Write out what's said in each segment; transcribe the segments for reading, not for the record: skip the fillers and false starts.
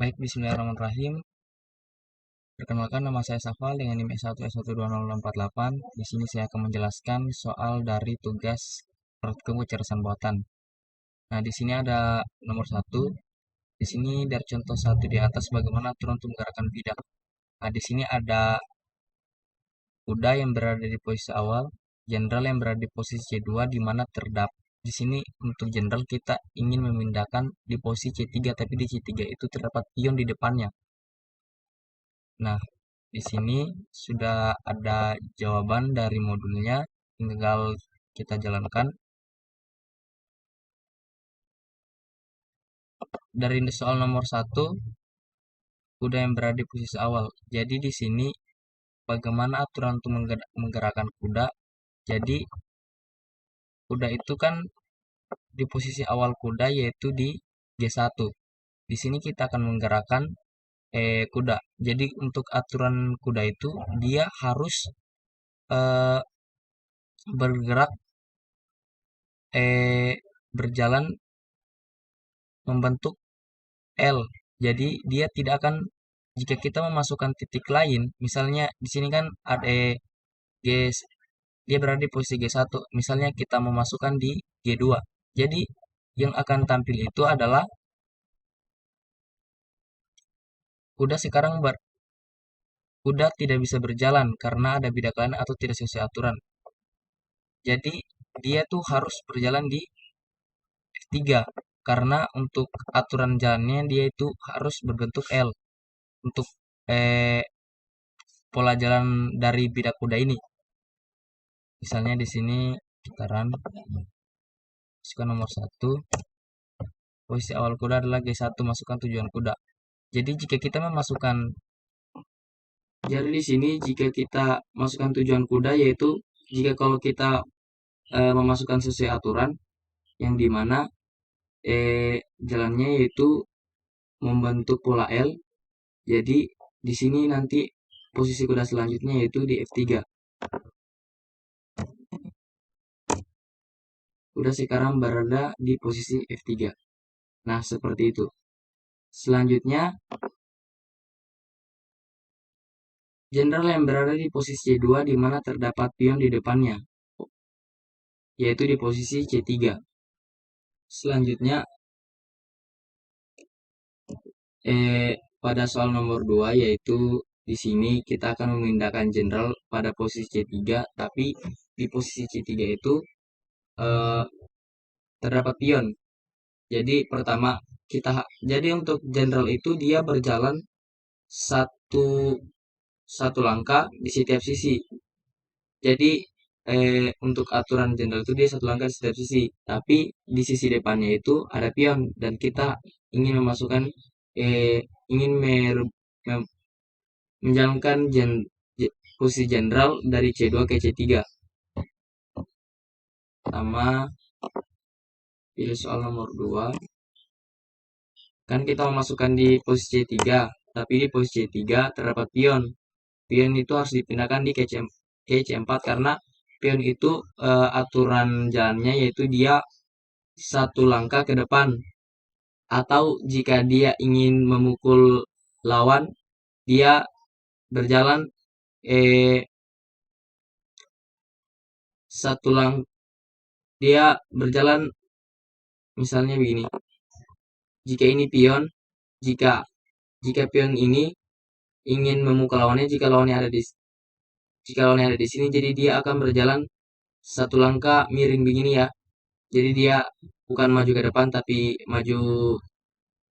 Baik, bismillahirrahmanirrahim. Perkenalkan, nama saya Safal dengan NIM S1S12048. Di sini saya akan menjelaskan soal dari tugas praktikum kecerdasan buatan. Nah, di sini ada nomor 1. Di sini dari contoh 1 di atas bagaimana aturan untuk menggerakkan bidak. Nah, di sini ada kuda yang berada di posisi awal, jenderal yang berada di posisi C2 di mana terdapat di sini untuk jenderal kita ingin memindahkan di posisi C3, tapi di C3 itu terdapat pion di depannya. Nah, di sini sudah ada jawaban dari modulnya, tinggal kita jalankan. Dari soal nomor 1, kuda yang berada di posisi awal. Jadi di sini bagaimana aturan untuk menggerakkan kuda. Jadi kuda itu kan di posisi awal kuda yaitu di G1. Di sini kita akan menggerakkan kuda. Jadi untuk aturan kuda itu dia harus eh, bergerak berjalan membentuk L. Jadi dia tidak akan jika kita memasukkan titik lain, misalnya di sini kan ada G dia berada di posisi G1. Misalnya kita memasukkan di G2. Jadi yang akan tampil itu adalah kuda sekarang kuda tidak bisa berjalan karena ada bidak lain atau tidak sesuai aturan. Jadi dia tuh harus berjalan di F3 karena untuk aturan jalannya dia itu harus berbentuk L untuk eh, pola jalan dari bidak kuda ini. Misalnya di sini kita run, masukkan nomor 1, posisi awal kuda adalah G1, masukkan tujuan kuda. Jadi jika kita memasukkan, jadi di sini jika kita masukkan tujuan kuda yaitu jika kalau kita memasukkan sesuai aturan yang dimana jalannya yaitu membentuk pola L. Jadi di sini nanti posisi kuda selanjutnya yaitu di F3. Kuda sekarang berada di posisi F3. Nah, seperti itu. Selanjutnya, jenderal yang berada di posisi C2 di mana terdapat pion di depannya, yaitu di posisi C3. Selanjutnya, pada soal nomor 2 yaitu di sini kita akan memindahkan jenderal pada posisi C3, tapi di posisi C3 itu terdapat pion. Jadi pertama jadi untuk jenderal itu dia berjalan satu satu langkah di setiap sisi. Jadi untuk aturan jenderal itu dia satu langkah di setiap sisi, tapi di sisi depannya itu ada pion dan kita ingin memasukkan ingin menjalankan posisi jenderal dari C2 ke C3. Pertama, pilih soal nomor 2. Kan kita memasukkan di posisi C3, tapi di posisi C3 terdapat pion. Pion itu harus dipindahkan di ke C4 karena pion itu aturan jalannya yaitu dia satu langkah ke depan. Atau jika dia ingin memukul lawan, dia berjalan satu lang dia berjalan misalnya begini. Jika ini pion, jika jika pion ini ingin memukul lawannya, jika lawannya ada di sini, jadi dia akan berjalan satu langkah miring begini ya. Jadi dia bukan maju ke depan tapi maju,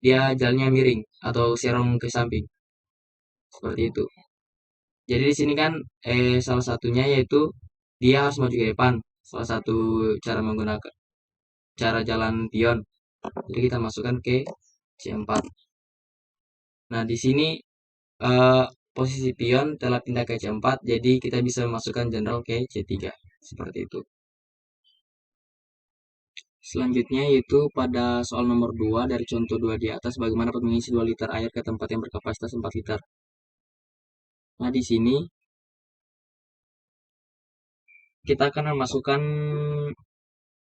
dia jalannya miring atau serong ke samping. Seperti itu. Jadi di sini kan salah satunya yaitu dia harus maju ke depan. Salah satu cara menggunakan cara jalan pion. Jadi kita masukkan ke C4. Nah, di sini posisi pion telah pindah ke C4, jadi kita bisa memasukkan jenderal ke C3. Seperti itu. Selanjutnya yaitu pada soal nomor 2 dari contoh 2 di atas, bagaimana dapat mengisi 2 liter air ke tempat yang berkapasitas 4 liter. Nah, di sini kita akan memasukkan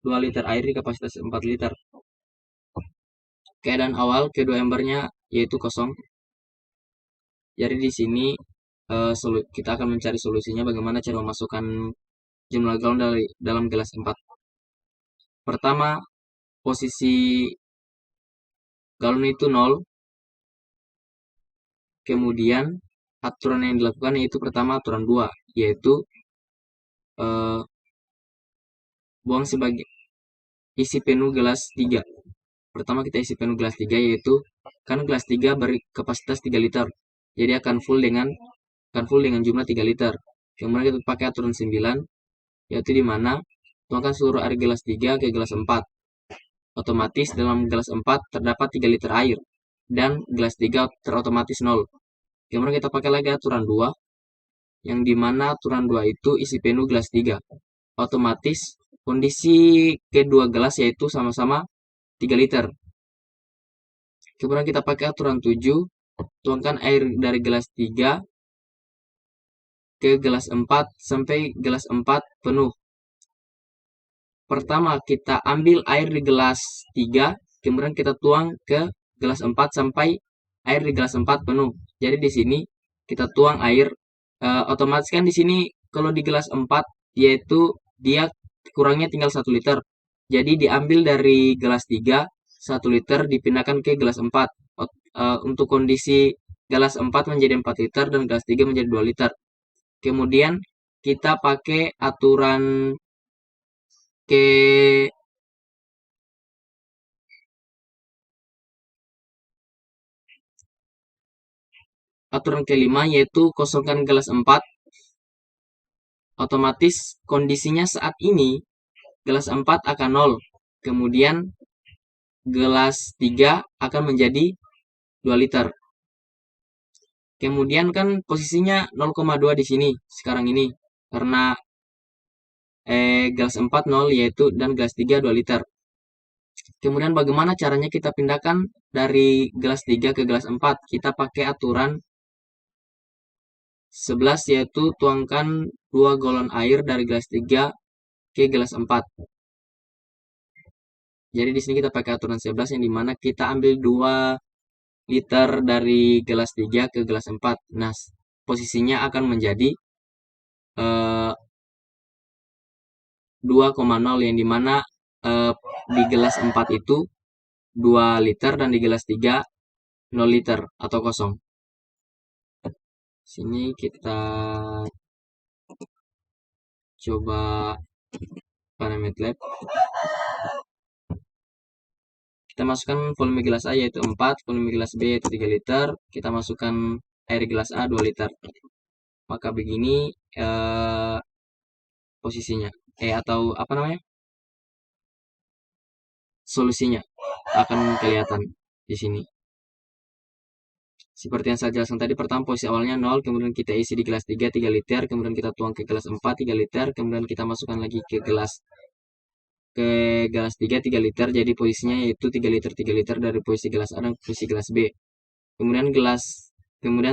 2 liter air di kapasitas 4 liter. Keadaan awal, kedua embernya yaitu kosong. Jadi di sini kita akan mencari solusinya bagaimana cara memasukkan jumlah galon dalam gelas 4. Pertama, posisi galon itu 0. Kemudian aturan yang dilakukan yaitu pertama aturan 2, yaitu buang sebagai isi penuh gelas 3. Pertama kita isi penuh gelas 3, yaitu kan gelas 3 berkapasitas 3 liter. Jadi akan full dengan jumlah 3 liter. Kemudian kita pakai aturan 9, yaitu di mana tuangkan seluruh air gelas 3 ke gelas 4. Otomatis dalam gelas 4 terdapat 3 liter air dan gelas 3 terotomatis 0. Kemudian kita pakai lagi aturan 2, yang dimana aturan 2 itu isi penuh gelas 3. Otomatis kondisi kedua gelas yaitu sama-sama 3 liter. Kemudian kita pakai aturan 7, tuangkan air dari gelas 3 ke gelas 4 sampai gelas 4 penuh. Pertama kita ambil air di gelas 3, kemudian kita tuang ke gelas 4 sampai air di gelas 4 penuh. Jadi di sini kita tuang air, otomatis kan di sini kalau di gelas 4 yaitu dia kurangnya tinggal 1 liter. Jadi diambil dari gelas 3, 1 liter dipindahkan ke gelas 4. Untuk kondisi gelas 4 menjadi 4 liter dan gelas 3 menjadi 2 liter. Kemudian kita pakai aturan kelima, yaitu kosongkan gelas 4. Otomatis kondisinya saat ini gelas 4 akan 0. Kemudian gelas 3 akan menjadi 2 liter. Kemudian kan posisinya 0,2 di sini sekarang ini karena gelas 4 0 yaitu dan gelas 3 2 liter. Kemudian bagaimana caranya kita pindahkan dari gelas 3 ke gelas 4? Kita pakai aturan 11, yaitu tuangkan 2 galon air dari gelas 3 ke gelas 4. Jadi di sini kita pakai aturan 11, yang dimana kita ambil 2 liter dari gelas 3 ke gelas 4. Nah, posisinya akan menjadi 2,0, yang dimana di gelas 4 itu 2 liter dan di gelas 3 0 liter atau kosong. Sini kita coba parameter. Kita masukkan volume gelas A yaitu 4, volume gelas B yaitu 3 liter. Kita masukkan air gelas A 2 liter. Maka begini posisinya. Atau apa namanya? Solusinya akan kelihatan di sini. Seperti yang saya jelaskan tadi, pertama posisi awalnya 0, kemudian kita isi di gelas 3 3 liter, kemudian kita tuang ke gelas 4 3 liter, kemudian kita masukkan lagi ke gelas 3 3 liter. Jadi posisinya yaitu 3 liter 3 liter dari posisi gelas A dan posisi gelas B. Kemudian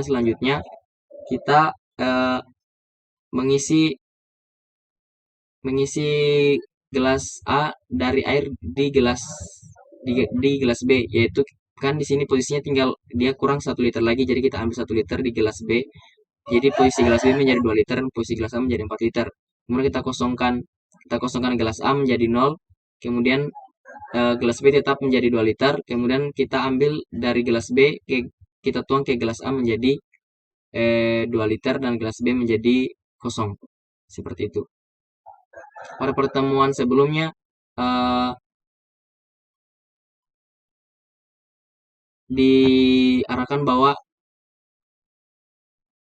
selanjutnya kita mengisi gelas A dari air di gelas B, yaitu kan di sini posisinya tinggal dia kurang 1 liter lagi, jadi kita ambil 1 liter di gelas B. Jadi posisi gelas B menjadi 2 liter dan posisi gelas A menjadi 4 liter. Kemudian kita kosongkan gelas A menjadi 0. Kemudian gelas B tetap menjadi 2 liter. Kemudian kita ambil dari gelas B kita tuang ke gelas A menjadi 2 liter dan gelas B menjadi kosong. Seperti itu. Pada pertemuan sebelumnya diarahkan bahwa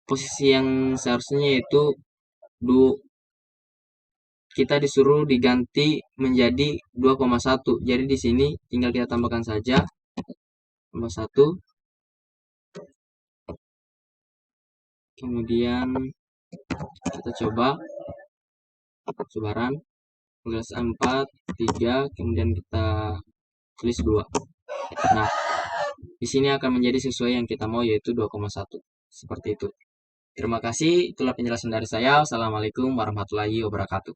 posisi yang seharusnya yaitu kita disuruh diganti menjadi 2,1. Jadi di sini tinggal kita tambahkan saja 1. Kemudian kita coba sebaran gelas 4 3, kemudian kita tulis 2. Nah, di sini akan menjadi sesuai yang kita mau yaitu 2,1. Seperti itu. Terima kasih, itulah penjelasan dari saya. Assalamualaikum warahmatullahi wabarakatuh.